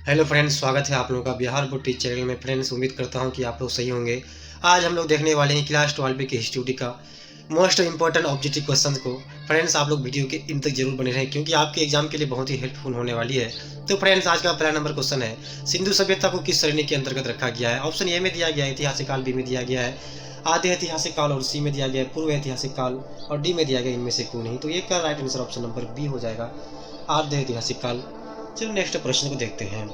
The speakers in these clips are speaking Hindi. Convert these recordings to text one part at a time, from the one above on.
हेलो फ्रेंड्स, स्वागत है आप लोगों का बिहार बोर्ड टीच चैनल में। फ्रेंड्स, उम्मीद करता हूं कि आप लोग सही होंगे। आज हम लोग देखने वाले हैं क्लास 12 की हिस्ट्री का मोस्ट इंपॉर्टेंट ऑब्जेक्टिव क्वेश्चन को। फ्रेंड्स, आप लोग वीडियो के इन तक जरूर बने रहें क्योंकि आपके एग्जाम के लिए बहुत ही हेल्पफुल होने वाली है। तो फ्रेंड्स, आज का पहला नंबर क्वेश्चन है, सिंधु सभ्यता को किस श्रेणी के अंतर्गत रखा गया है? ऑप्शन ए में दिया गया है ऐतिहासिक काल, बी में दिया गया है आधे ऐतिहासिक काल और सी में दिया गया है पूर्व ऐतिहासिक काल और डी में दिया गया इनमें से कोई नहीं। तो ये का right answer option number B हो जाएगा, आधे ऐतिहासिक काल। चलो नेक्स्ट प्रश्न को देखते हैं।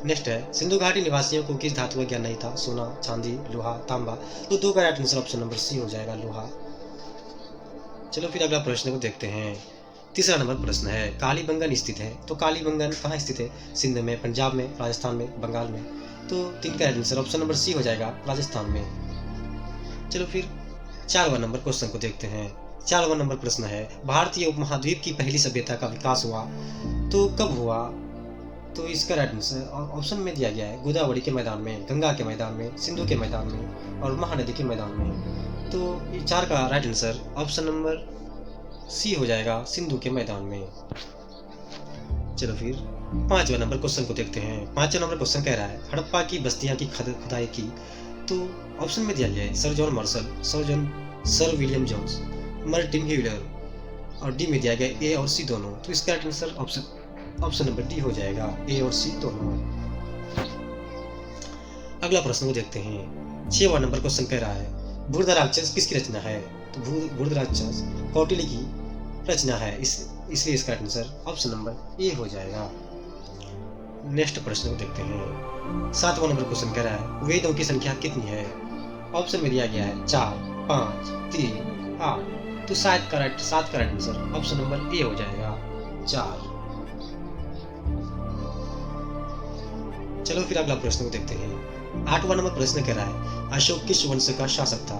नेक्स्ट है, सिंधु घाटी निवासियों को किस धातु का ज्ञान नहीं था? सोना, चांदी, लोहा, तांबा। तो दो का right answer option number C हो जाएगा, लोहा। चलो फिर अगला प्रश्न को देखते हैं। तीसरा नंबर प्रश्न है, कालीबंगन स्थित है। तो कालीबंगन कहाँ स्थित है? सिंध में, पंजाब में, राजस्थान में, बंगाल में। तो तीन का right answer option number C हो जाएगा, राजस्थान में। चलो फिर 4वां नंबर क्वेश्चन को देखते हैं। 4वां नंबर प्रश्न है, भारतीय उपमहाद्वीप की पहली सभ्यता का विकास हुआ तो कब हुआ? तो इसका राइट आंसर ऑप्शन में दिया गया है, गोदावरी के मैदान में, गंगा के मैदान में, सिंधु के मैदान में और महानदी के मैदान में। तो ये 4 का right answer option number C हो जाएगा, सिंधु के मैदान में। चलो फिर 5वां नंबर क्वेश्चन को देखते हैं। 5वां नंबर क्वेश्चन कह रहा है, हड़प्पा की बस्तियां की खुदाई की। तो ऑप्शन में दिया गया है, sir John Marshall, sir William Jones, Martin Wheeler और डी में दिया गया ए और सी दोनों। तो इसका right answer option number D हो जाएगा, ए और सी दोनों। अगला प्रश्न को देखते हैं। 6वां नंबर क्वेश्चन कह रहा है, बृहदारण्यक किसकी रचना है? तो बृहदारण्यक कौटिल्य की रचना है, इसलिए इसका आंसर ऑप्शन नंबर ए हो जाएगा। नेक्स्ट प्रश्न को देखते हैं। 7वां नंबर क्वेश्चन कह रहा है, वेदों की संख्या कितनी है? ऑप्शन में दिया गया है 4, 5, 3, 8। तो 7 का राइट आंसर ऑप्शन नंबर ए हो जाएगा, 4। चलो फिर अगला प्रश्न को देखते हैं। 8वां नंबर प्रश्न कह रहा है, अशोक किस वंश का शासक था?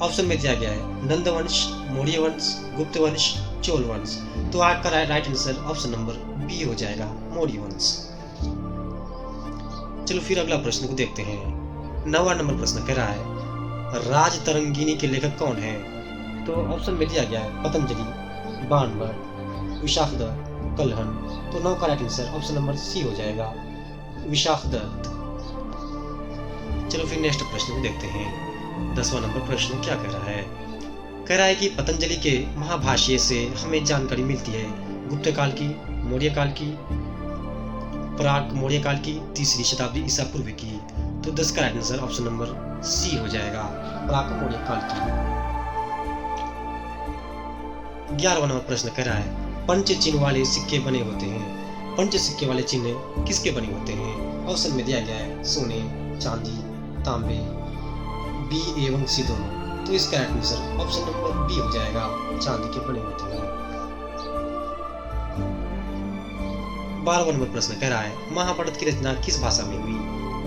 ऑप्शन में दिया गया है, नंद वंश, मौर्य वंश, गुप्त वंश, चोल वंश। तो 8 का right answer option number B हो जाएगा, मौर्य वंश। चलो फिर अगला प्रश्न को देखते हैं। 9वां नंबर प्रश्न कह रहा है, राज तरंगिणी के लेखक कौन है? तो ऑप्शन में दिया गया है, पतंजलि, बाणभट्ट, विशाखदत्त, कलहन। तो 9 का right answer option number C हो जाएगा, विशाखदत्त। चलो फिर नेक्स्ट प्रश्न को देखते हैं। 10वां नंबर प्रश्न क्या कह रहा है? कह रहा है कि पतंजलि के महाभाष्य से हमें जानकारी मिलती है गुप्त काल की, मौर्य काल की, प्राक मौर्य काल की, 3री शताब्दी ईसा पूर्व की। तो 10 का right answer option number C हो जाएगा, प्राक मौर्य काल की। 11वां नंबर प्रश्न कह रहा है, पंच चिन्ह वाले सिक्के बने होते हैं। पंच सिक्के वाले चिन्ह किसके बने होते हैं? ऑप्शन में दिया गया है, सोने, चांदी, तांबे, बी एवं सी दोनों। तो इसका right answer option number B हो जाएगा, चांदी के बने होते हैं। 12वां नंबर प्रश्न कह रहा है, महाभारत की रचना किस भाषा में हुई?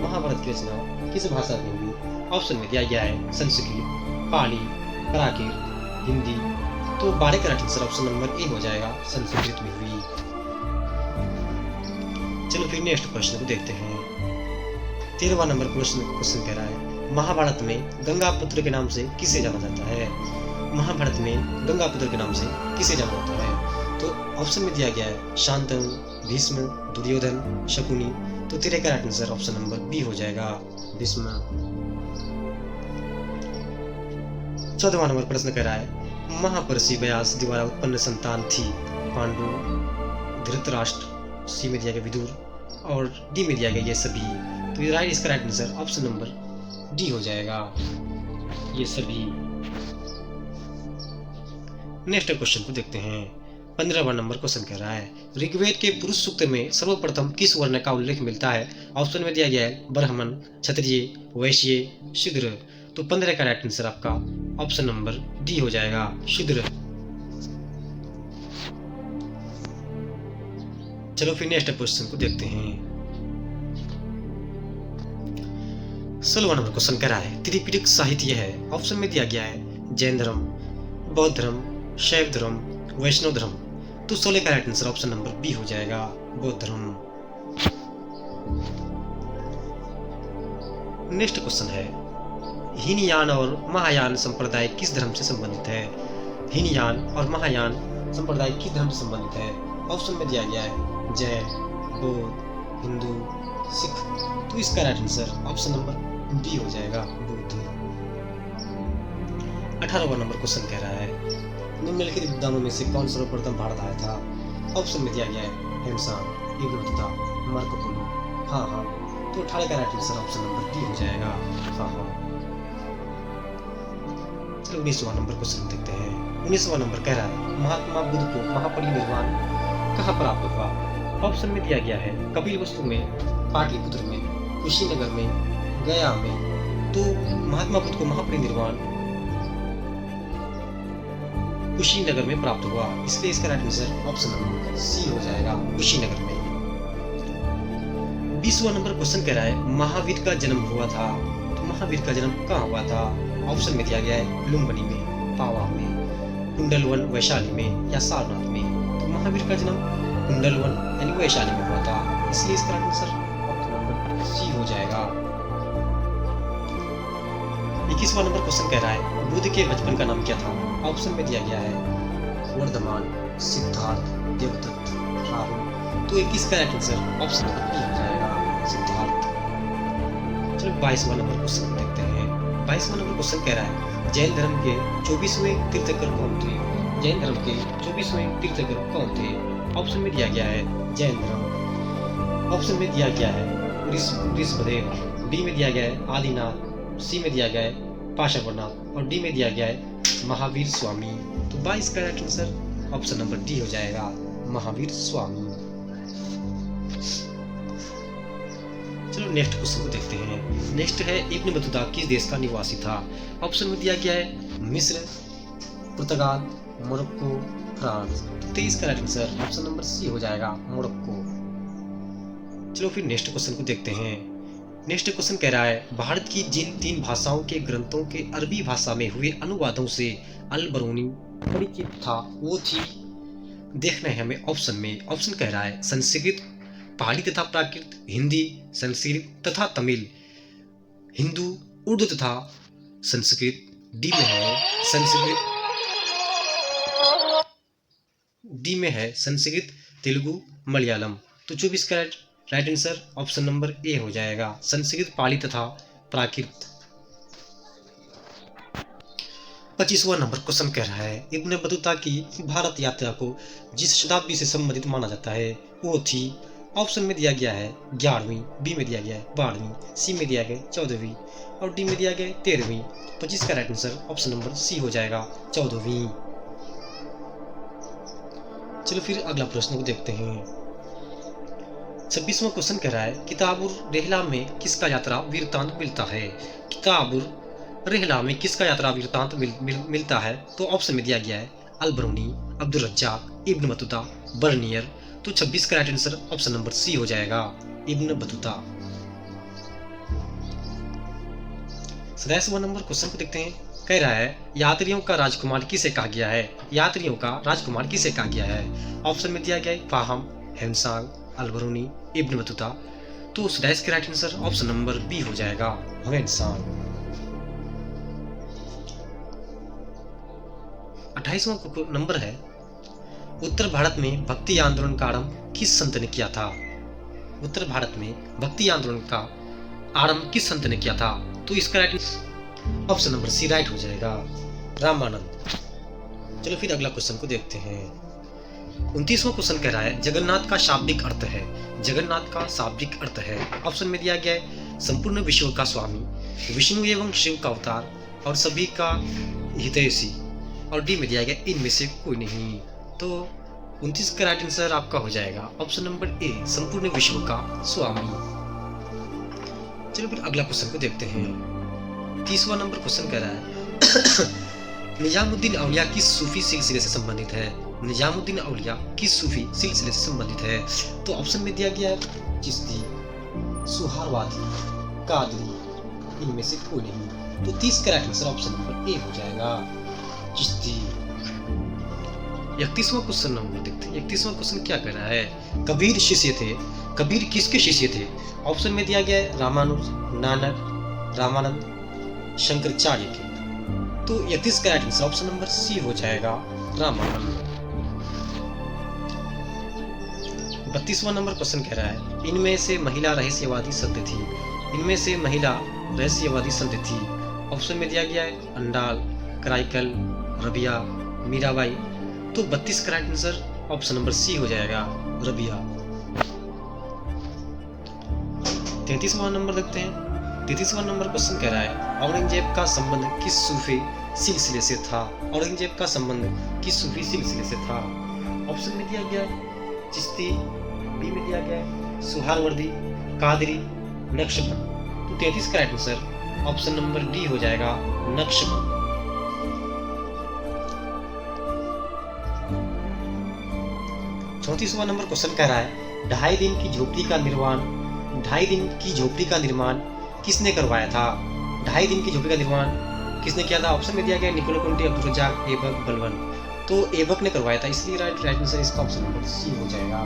महाभारत की रचना किस भाषा में हुई? ऑप्शन में दिया गया है, संस्कृत, पाली, प्राकृत, हिंदी। तो 12 का राइट आंसर ऑप्शन नंबर ए हो जाएगा, संस्कृत में हुई। चलो फिर नेक्स्ट प्रश्न को देखते हैं। 13वां नंबर क्वेश्चन कह रहा है, महाभारत में गंगापुत्र के नाम से किसे जाना जाता है? महाभारत में गंगापुत्र के नाम से किसे जाना जाता है? तो ऑप्शन में दिया गया है, शांतनु, भीष्म, दुर्योधन, शकुनी। तो 13 का right answer option number B हो जाएगा, भीष्म। 14वां नंबर प्रश्न कह रहा है, महापरसी व्यास द्वारा उत्पन्न संतान थी? पांडु, धृतराष्ट्र, सी में दिया गया विदुर और डी में दिया गया ये सभी। तो इसका right answer option number D हो जाएगा, ये सभी। नेक्स्ट क्वेश्चन को देखते हैं। 15वां नंबर क्वेश्चन कह रहा है, ऋग्वेद के पुरुष सूक्त में सर्वप्रथम किस वर्ण का उल्लेख मिलता है? ऑप्शन में दिया गया है, ब्राह्मण, क्षत्रिय, वैश्य, शूद्र। तो 15 का राइट आंसर आपका ऑप्शन नंबर डी हो जाएगा, शूद्र। चलो फिर नेक्स्ट क्वेश्चन को देखते हैं। 16वां नंबर क्वेश्चन कह रहा है, त्रिपिटक साहित्य है। ऑप्शन में दिया गया है, जैन धर्म, बौद्ध धर्म, शैव धर्म, वैष्णव धर्म। तो 16 का right answer option number B हो जाएगा, बौद्ध धर्म। नेक्स्ट क्वेश्चन है, हीनयान और महायान संप्रदाय किस धर्म से संबंधित है? हीनयान और महायान संप्रदाय किस धर्म से संबंधित है? ऑप्शन में दिया गया है जैन, बौद्ध, हिंदू, सिख। तो इसका right answer option number B हो जाएगा, बुद्ध। 18वां नंबर क्वेश्चन कह रहा है निम्नलिखित विद्वानों में से कौन सर्वप्रथम भारत आया था? ऑप्शन में दिया गया है हेमसान, इब्न बतूता, मार्को पोलो। हाँ हाँ, तो 18 का right answer option number D हो जाएगा, हाँ हाँ। चलो 19वां नंबर क्वेश्चन देखते हैं। 19वां नंबर कह रहा है महात्मा बुद्ध को महापरिनिर्वाण कहाँ प्राप्त हुआ? ऑप्शन में दिया गया है कपिलवस्तु में, पाटलिपुत्र में, कुशीनगर में, गया में। तो महात्मा बुद्ध को महापरिनिर्वाण कुशीनगर में प्राप्त हुआ, इसलिए इसका right answer option number C हो जाएगा, कुशीनगर में। 20वां नंबर क्वेश्चन कह रहा है महावीर का जन्म हुआ था, तो महावीर का जन्म कहाँ हुआ था? ऑप्शन में दिया गया है लुम्बिनी में, पावा में, कुंडलवन वैशाली में या सारनाथ में। तो महावीर का जन्म कुंडलवन यानी वैशाली में हुआ था, इसलिए इसका आंसर ऑप्शन नंबर सी हो जाएगा। 21वां नंबर क्वेश्चन कह रहा है बुद्ध के बचपन का नाम क्या था? ऑप्शन में दिया गया है वर्धमान, सिद्धार्थ, देवदत्त, राहुल। तो 21 का right answer option number B हो जाएगा, सिद्धार्थ। चलो 22वां नंबर क्वेश्चन देखते हैं। 22वां नंबर क्वेश्चन कह रहा है जैन धर्म के 24वें तीर्थंकर कौन थे? जैन धर्म के 24वें तीर्थंकर कौन थे? ऑप्शन में दिया गया है जैन धर्म, ऑप्शन में दिया गया है ऋषभदेव, बी में दिया गया है आदिनाथ, सी में दिया गया है पार्श्वनाथ और डी में दिया गया है महावीर स्वामी। तो 22 का right answer option number D हो जाएगा, महावीर स्वामी। चलो नेक्स्ट क्वेश्चन को देखते हैं। नेक्स्ट है इब्न बतूता किस देश का निवासी था? ऑप्शन में दिया गया है मिस्र, पुर्तगाल, मोरक्को, फ्रांस। 23 का right answer option number C हो जाएगा, मोरक्को। चलो फिर नेक्स्ट क्वेश्चन को देखते हैं। नेक्स्ट क्वेश्चन कह रहा है भारत की जिन 3 भाषाओं के ग्रंथों के अरबी भाषा में हुए अनुवादों से अल बरूनी परिचित था वो थी? देखना है हमें ऑप्शन में। ऑप्शन कह रहा है संस्कृत, पाली तथा प्राकृत, हिंदी, संस्कृत तथा तमिल, हिंदू, उर्दू तथा संस्कृत। डी में है संस्कृत, डी में है संस्कृत, तेलुगु, मलयालम। तो 24 का राइट आंसर ऑप्शन नंबर ए हो जाएगा, संस्कृत, पाली तथा प्राकृत। 25वां नंबर क्वेश्चन कह रहा है इब्न बतूता की भारत यात्रा को जिस शताब्दी से संबंधित माना जाता है वो थी? ऑप्शन में दिया गया है 11वीं, बी में दिया गया है 12वीं, सी में दिया गया है 14वीं और डी में दिया गया है 13वीं। 25 का right answer option number C हो जाएगा, 14वीं। चलो फिर अगला प्रश्न को देखते हैं। 26वां क्वेश्चन कह रहा है किताबुर रेहला में किसका यात्रा वृत्तांत मिलता है? किताबुर रेहला में किसका यात्रा वृत्तांत मिलता है? तो ऑप्शन में दिया गया है Al Biruni, Abdul Razzaq, Ibn Battuta, Bernier. तो 26 का right answer option number C हो जाएगा, इब्न बतूता। 27वां नंबर क्वेश्चन को देखते हैं। कह रहा है यात्रियों का राजकुमार किसे कहा गया है? यात्रियों का राजकुमार किसे कहा गया है? ऑप्शन में दिया गया है फाहम, हेमसांग, अल बरूनी, इब्न बतूता। तो 27 का right answer option number B हो जाएगा, हेमसांग। 28वां नंबर है उत्तर भारत में भक्ति आंदोलन का आरंभ किस संत ने किया था? उत्तर भारत में भक्ति आंदोलन का आरंभ किस संत ने किया था? तो इसका right option number C right हो जाएगा, रामानंद। चलो फिर अगला क्वेश्चन को देखते हैं। 29वां क्वेश्चन कह रहा है जगन्नाथ का शाब्दिक अर्थ है? जगन्नाथ का शाब्दिक अर्थ है, ऑप्शन में दिया गया है संपूर्ण विश्व का स्वामी, विष्णु एवं शिव का अवतार और सभी का हितैषी और डी में दिया गया इनमें से कोई नहीं। तो 29 का राइट आंसर आपका हो जाएगा ऑप्शन नंबर ए, संपूर्ण विश्व का स्वामी। चलो फिर अगला क्वेश्चन को देखते हैं। 30वां नंबर क्वेश्चन कह रहा है निजामुद्दीन औलिया किस सूफी सिलसिले से संबंधित है? निजामुद्दीन औलिया किस सूफी सिलसिले से संबंधित है? तो ऑप्शन में दिया गया है चिश्ती, सुहारवादी, कादरी, इनमें से कोई नहीं। तो 30 का राइट आंसर ऑप्शन नंबर ए हो जाएगा, चिश्ती। 31वां क्वेश्चन नंबर देखते हैं। 31वां क्वेश्चन क्या कह रहा है कबीर शिष्य थे, कबीर किसके शिष्य थे? ऑप्शन में दिया गया है रामानुज, नानक, रामानंद, शंकराचार्य के। तो 31 का right answer option number C हो जाएगा, रामानंद। 32वां नंबर क्वेश्चन कह रहा है इनमें से महिला रहस्यवादी संत थी। इनमें से महिला रहस्यवादी संत थी। ऑप्शन में दिया गया है अंडाल, कराइकल, रबिया, मीराबाई। तो 32 का right answer option number C हो जाएगा, रबिया। 33वां नंबर देखते हैं। 33वां नंबर क्वेश्चन कह रहा है औरंगजेब का संबंध किस सूफी सिलसिले से था। औरंगजेब का संबंध किस सूफी सिलसिले से था। ऑप्शन में दिया गया है चिश्ती, बी में दिया गया है सुहारवर्दी, कादरी, नक्शबंद। तो 33 का right answer option number D हो जाएगा, नक्शबंद। 34वां नंबर क्वेश्चन कह रहा है 2.5 दिन की झोपड़ी का निर्माण 2.5 दिन की झोपड़ी का निर्माण किसने करवाया था। 2.5 दिन की झोपड़ी का निर्माण किसने किया था। ऑप्शन में दिया गया निकोलो कुंटी, अब्दुल रज्जाक, ऐबक, बलबन। तो ऐबक ने करवाया था, इसलिए राइट आंसर इसका ऑप्शन नंबर सी हो जाएगा।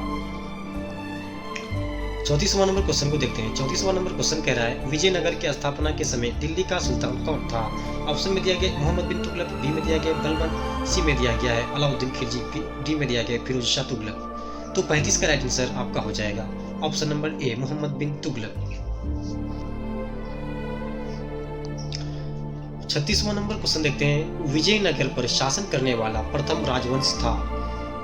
34वां नंबर क्वेश्चन को देखते हैं। 34वां नंबर क्वेश्चन कह रहा है विजयनगर की स्थापना के समय दिल्ली का सुल्तान कौन था। ऑप्शन में दिया गया मोहम्मद बिन तुगलक, बी में दिया गया बलबन, सी में दिया गया है अलाउद्दीन खिलजी, डी में दिया गया फिरोज शाह तुगलक। तो 35 का राइट आंसर आपका हो जाएगा option number A, Mohammad bin Tughlaq. 36वां नंबर क्वेश्चन देखते हैं विजयनगर पर शासन करने वाला प्रथम राजवंश था।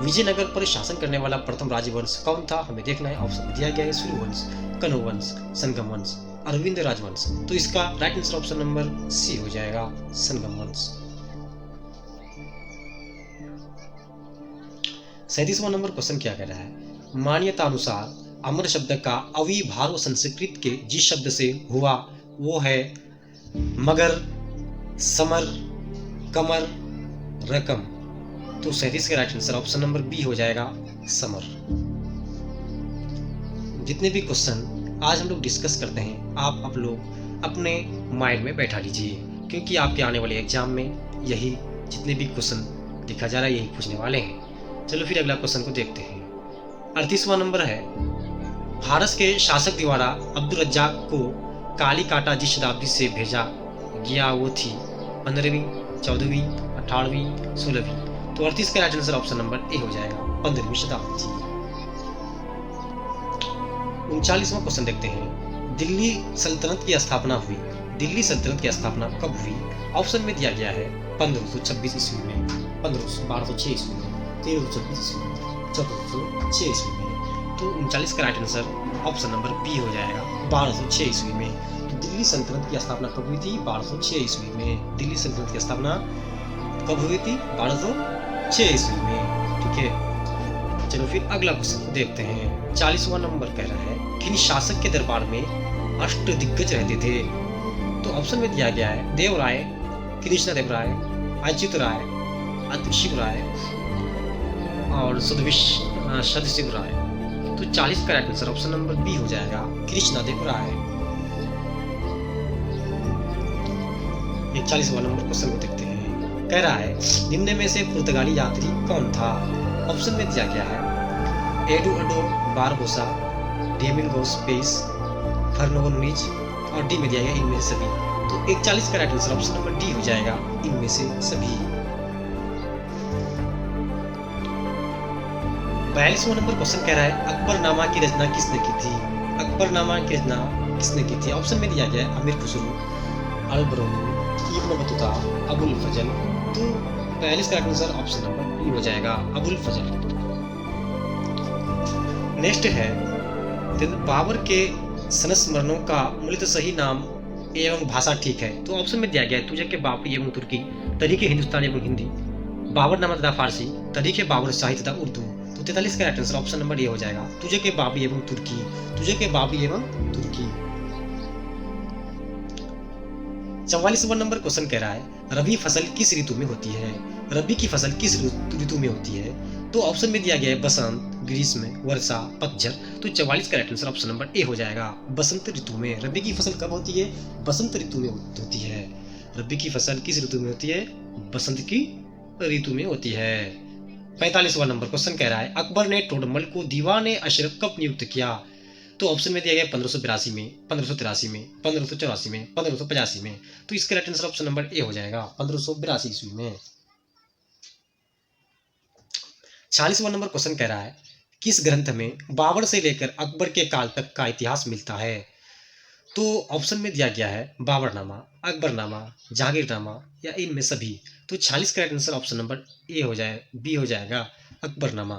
विजयनगर पर शासन करने वाला प्रथम राजवंश कौन था, हमें देखना है। ऑप्शन में दिया गया है सूर्यवंश, कनौ वंश, संगम वंश, अरविंद राजवंश। तो इसका right answer option number C हो जाएगा, संगम वंश। 37वां नंबर क्वेश्चन क्या कह रहा है मान्यता अनुसार अमर शब्द का अविभाव संस्कृत के जिस शब्द से हुआ वो है मगर, समर, कमर, रकम। तो 37 का right answer option number B हो जाएगा, समर। जितने भी क्वेश्चन आज हम लोग डिस्कस करते हैं आप लोग अपने माइंड में बैठा लीजिए, क्योंकि आपके आने वाले एग्जाम में यही जितने भी क्वेश्चन लिखा जा रहा है यही पूछने वाले हैं। चलो फिर अगला क्वेश्चन को देखते हैं। 38वां नंबर है फारस के शासक द्वारा अब्दुल रज्जाक को काली काटा जिस शताब्दी से भेजा गया वो थी 15वीं, 14वीं, 18वीं, 16वीं। तो 38 का राइट आंसर ऑप्शन नंबर ए हो जाएगा, 15वीं शताब्दी। 39वां क्वेश्चन देखते हैं दिल्ली सल्तनत की स्थापना हुई। दिल्ली सल्तनत की स्थापना कब हुई। ऑप्शन में दिया गया है 1526 ईस्वी में, 1206 ईस्वी में, 1326 ईस्वी में, 1406 ईस्वी में। तो 39 का right answer option number B हो जाएगा, 1206 ईस्वी में। तो दिल्ली सल्तनत की स्थापना कब हुई थी, 1206 ईस्वी में। दिल्ली सल्तनत की स्थापना कब हुई थी, 1206 ईस्वी में। ठीक है, चलो फिर अगला क्वेश्चन देखते हैं। 40वां नंबर कह रहा है किन शासक के दरबार में अष्ट दिग्गज रहते थे। तो ऑप्शन में दिया गया है देवराय, कृष्ण देव राय, अच्युत राय, अतुशिव राय और सदशिव राय। तो 40 का right answer option number B हो जाएगा, कृष्ण देव राय। 41वां नंबर क्वेश्चन को देखते हैं। कह रहा है निम्न में से पुर्तगाली यात्री कौन था। ऑप्शन में दिया गया है Eduardo Barbosa, Domingos pace, Fernando नुनीज और डी में दिया गया इनमें से सभी। तो 41 का right answer option number D हो जाएगा, इनमें से सभी। 42वां नंबर क्वेश्चन कह रहा है अकबरनामा की रचना किसने की थी। अकबरनामा की रचना किसने की थी। ऑप्शन में दिया गया है अमीर खुसरो, अल-बरूनी, इब्न बतूता, अबुल फजल। तो 42 का आंसर ऑप्शन नंबर बी हो जाएगा, अबुल फजल। नेक्स्ट है बाबर के संस्मरणों का मूलतः सही नाम एवं भाषा ठीक है। तो ऑप्शन में दिया गया है तुझे के बाबरी एवं तुर्की, तरीके हिंदुस्तानी एवं हिंदी, बाबरनामा तथा फारसी, तरीके बाबर शाही तथा उर्दू। तो 43 का आंसर ऑप्शन नंबर ए हो जाएगा, तुझे के बाबी एवं तुर्की, तुझे के बाबी एवं तुर्की। 44वां नंबर क्वेश्चन कह रहा है रबी फसल किस ऋतु में होती है। रबी की फसल किस ऋतु में होती है। तो ऑप्शन में दिया गया है बसंत, ग्रीष्म, वर्षा, पतझड़। तो 44 का आंसर ऑप्शन नंबर ए हो जाएगा, बसंत ऋतु में। रबी की फसल कब होती है, बसंत ऋतु में होती है। रबी की फसल किस ऋतु में होती है, बसंत की ऋतु में होती है। 45वां नंबर क्वेश्चन कह रहा है अकबर ने टोडरमल को दीवाने अशरफ कब नियुक्त किया। तो ऑप्शन में दिया गया 1582 में, 1583 में, 1584 में, 1585 में। तो इसका राइट आंसर ऑप्शन नंबर ए हो जाएगा, 1582 ईस्वी में। 46वां नंबर क्वेश्चन कह रहा है किस ग्रंथ में बाबर से लेकर अकबर के काल तक का इतिहास मिलता है? तो ऑप्शन में दिया गया है बाबरनामा, अकबरनामा, जहांगीरनामा या इनमें सभी। तो 46 का राइट आंसर ऑप्शन नंबर ए हो जाए, बी हो जाएगा, अकबरनामा।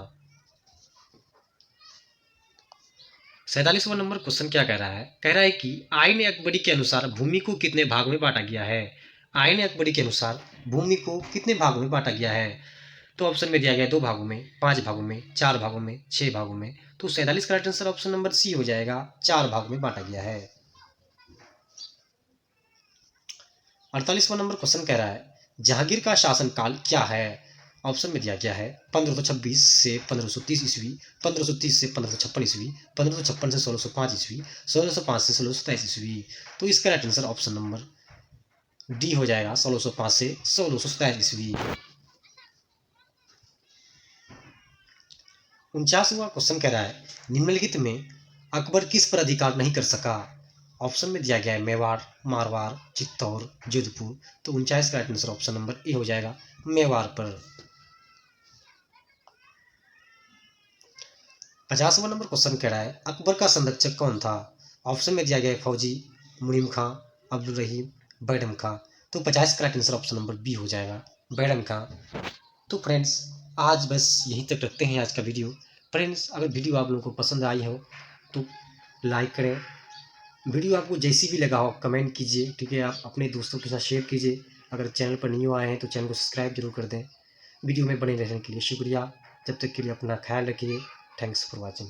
47वां नंबर क्वेश्चन क्या कह रहा है? कह रहा है कि आईन अकबरी के अनुसार भूमि को कितने भाग में बांटा गया है? आईन अकबरी के अनुसार भूमि को कितने भागों में बांटा गया है? तो ऑप्शन में दिया गया है 2 भागों में, 5 भागों में, 4 भागों में, 6 भागों में। तो 47 का right answer option number C हो जाएगा, 4 भागों में बांटा गया है। 48वां नंबर क्वेश्चन कह रहा है जहांगीर का शासनकाल क्या है? ऑप्शन में दिया गया है 1526 से 1530 ईस्वी, 1530 से 1556 ईस्वी, 1556 से 1605 ईस्वी, 1605 से 1627 ईस्वी। तो इसका right answer option number D हो जाएगा, 1605 से 1627 ईस्वी। 49वां क्वेश्चन कह रहा है निम्नलिखित में अकबर किस पर अधिकार नहीं कर सका? ऑप्शन में दिया गया है मेवाड़, मारवाड़, चित्तौड़, जोधपुर। तो 49 का राइट आंसर ऑप्शन नंबर ए हो जाएगा, मेवाड़ पर। 50वां नंबर क्वेश्चन कह रहा है अकबर का संरक्षक कौन था? ऑप्शन में दिया गया है फौजी, मुनीम खां, अब्दुल रहीम, बैरम खां। तो 50 का right answer option number B हो जाएगा, बैरम खां। तो फ्रेंड्स आज बस यहीं तक रखते हैं आज का वीडियो। फ्रेंड्स अगर वीडियो आप लोगों को पसंद आई हो तो लाइक करें, वीडियो आपको जैसी भी लगा हो कमेंट कीजिए, ठीक है। आप अपने दोस्तों के साथ शेयर कीजिए। अगर चैनल पर न्यू आए हैं तो चैनल को सब्सक्राइब जरूर कर दें। वीडियो में बने रहने के लिए शुक्रिया। जब तक के लिए अपना ख्याल रखिए। Thanks for watching.